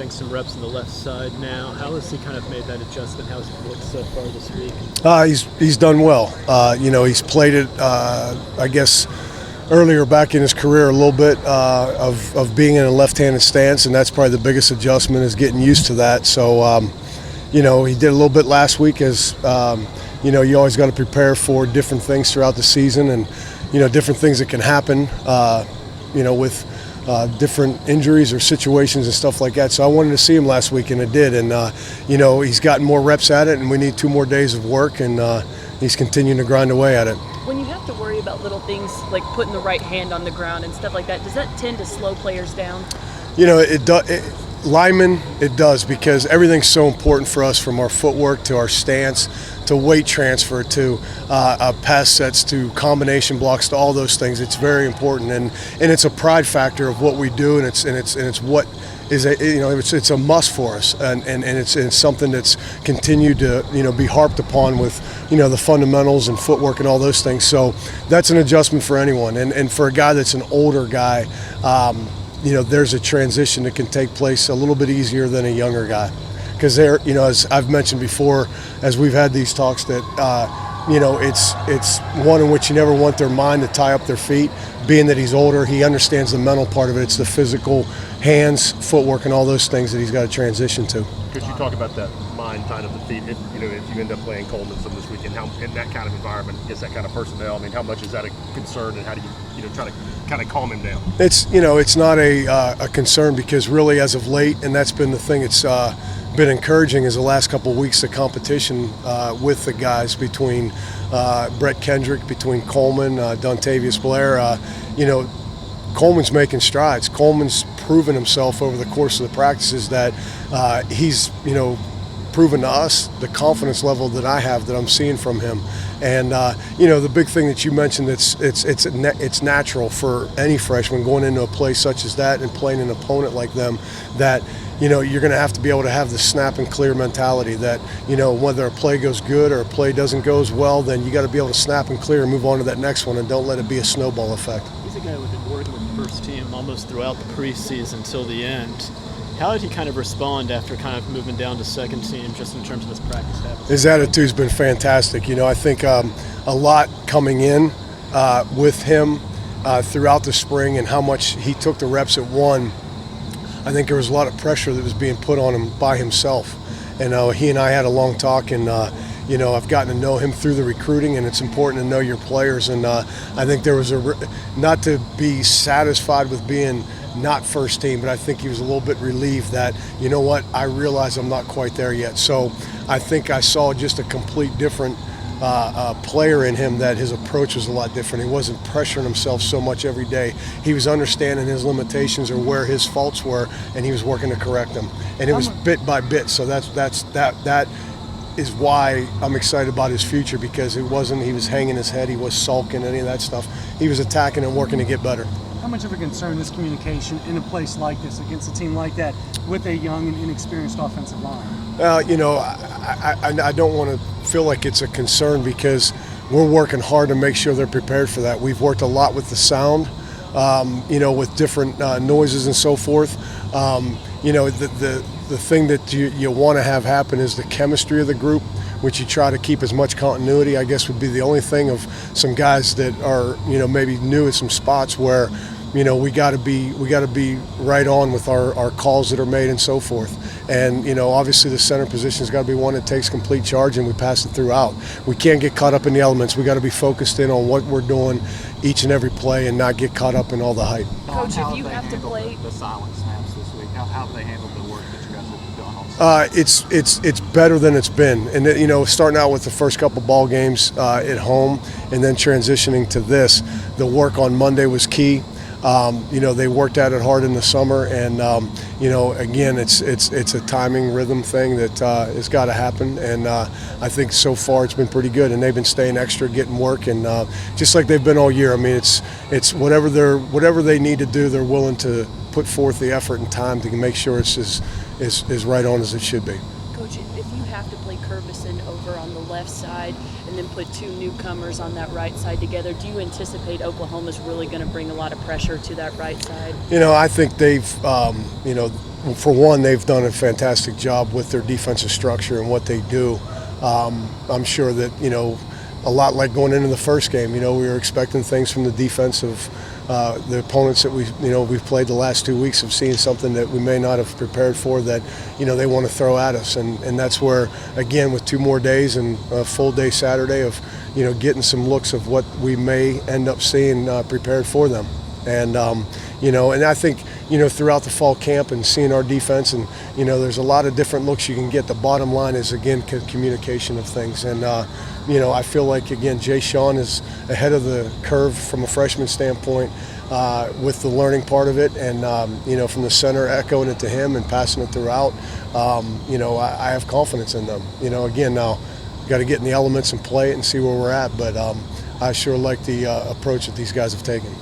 getting some reps on the left side now. How has he kind of made that adjustment? How has he looked so far this week? He's done well. He's played it, I guess, earlier back in his career a little bit of being in a left-handed stance, and that's probably the biggest adjustment is getting used to that. So, he did a little bit last week as, you always got to prepare for different things throughout the season and, different things that can happen, with different injuries or situations and stuff like that. So I wanted to see him last week, and it did. And, he's gotten more reps at it, and we need 2 more days of work, and he's continuing to grind away at it. When you have to worry about little things like putting the right hand on the ground and stuff like that, does that tend to slow players down? It does. Linemen, it does, because everything's so important for us, from our footwork to our stance to weight transfer to pass sets to combination blocks to all those things. It's very important, and it's a pride factor of what we do, and it's what is it's a must for us, and it's something that's continued to be harped upon with the fundamentals and footwork and all those things. So that's an adjustment for anyone, and for a guy that's an older guy. There's a transition that can take place a little bit easier than a younger guy, because as I've mentioned before, as we've had these talks, that it's one in which you never want their mind to tie up their feet. Being that he's older, he understands the mental part of it. It's the physical, hands, footwork, and all those things that he's got to transition to. Could you talk about that mind tying up the feet? If you end up playing Coleman some this weekend, how in that kind of environment, against that kind of personnel, how much is that a concern, and how do you try to kind of calm him down? It's not a concern, because really as of late, and that's been the thing, it's been encouraging is the last couple of weeks of competition with the guys between Brett Kendrick, between Coleman, Dontavius Blair. Coleman's making strides. Coleman's proven himself over the course of the practices that he's proven to us the confidence level that I have, that I'm seeing from him. And the big thing that you mentioned, it's natural for any freshman going into a place such as that and playing an opponent like them, that you're going to have to be able to have the snap and clear mentality, that whether a play goes good or a play doesn't go as well, then you got to be able to snap and clear and move on to that next one, and don't let it be a snowball effect. He's a guy who's been working with the first team almost throughout the preseason until the end. How did he kind of respond after kind of moving down to second team, just in terms of his practice habits? His attitude's been fantastic. I think a lot coming in with him throughout the spring, and how much he took the reps at one. I think there was a lot of pressure that was being put on him by himself. And he and I had a long talk, and I've gotten to know him through the recruiting, and it's important to know your players. And I think there was not to be satisfied with being not first team, but I think he was a little bit relieved that, I realize I'm not quite there yet. So I think I saw just a complete different player in him, that his approach was a lot different. He wasn't pressuring himself so much every day. He was understanding his limitations or where his faults were, and he was working to correct them. And it was bit by bit. So that is why I'm excited about his future, because he was hanging his head, he was sulking, any of that stuff. He was attacking and working to get better. How much of a concern is communication in a place like this, against a team like that, with a young and inexperienced offensive line? I don't want to feel like it's a concern, because we're working hard to make sure they're prepared for that. We've worked a lot with the sound, with different noises and so forth. The thing that you want to have happen is the chemistry of the group, which you try to keep as much continuity, I guess, would be the only thing, of some guys that are, maybe new at some spots where, we got to be right on with our calls that are made and so forth. And obviously the center position's got to be one that takes complete charge, and we pass it throughout. We can't get caught up in the elements. We got to be focused in on what we're doing each and every play, and not get caught up in all the hype. Coach, if you have to play the silent snaps this week, how have they handled the work that you guys have done on Sunday? It's better than it's been, and starting out with the first couple ball games at home, and then transitioning to this, the work on Monday was key. They worked at it hard in the summer, and again, it's a timing rhythm thing that has got to happen. And I think so far it's been pretty good, and they've been staying extra, getting work, and just like they've been all year. It's whatever they need to do, they're willing to put forth the effort and time to make sure it's as right on as it should be. Coach, if you have to play Curvison over on the left side and then put 2 newcomers on that right side together, do you anticipate Oklahoma's really going to bring a lot of pressure to that right side? I think they've, for one, they've done a fantastic job with their defensive structure and what they do. I'm sure that, a lot like going into the first game, we were expecting things from the defensive. The opponents that we've played the last 2 weeks have seen something that we may not have prepared for that, they want to throw at us. And that's where, again, with 2 more days and a full day Saturday of, getting some looks of what we may end up seeing prepared for them. And, and I think, throughout the fall camp and seeing our defense and, there's a lot of different looks you can get. The bottom line is, again, communication of things. And, I feel like, again, Jay Sean is ahead of the curve from a freshman standpoint with the learning part of it. And, from the center, echoing it to him and passing it throughout, I have confidence in them. Again, now got to get in the elements and play it and see where we're at. But I sure like the approach that these guys have taken.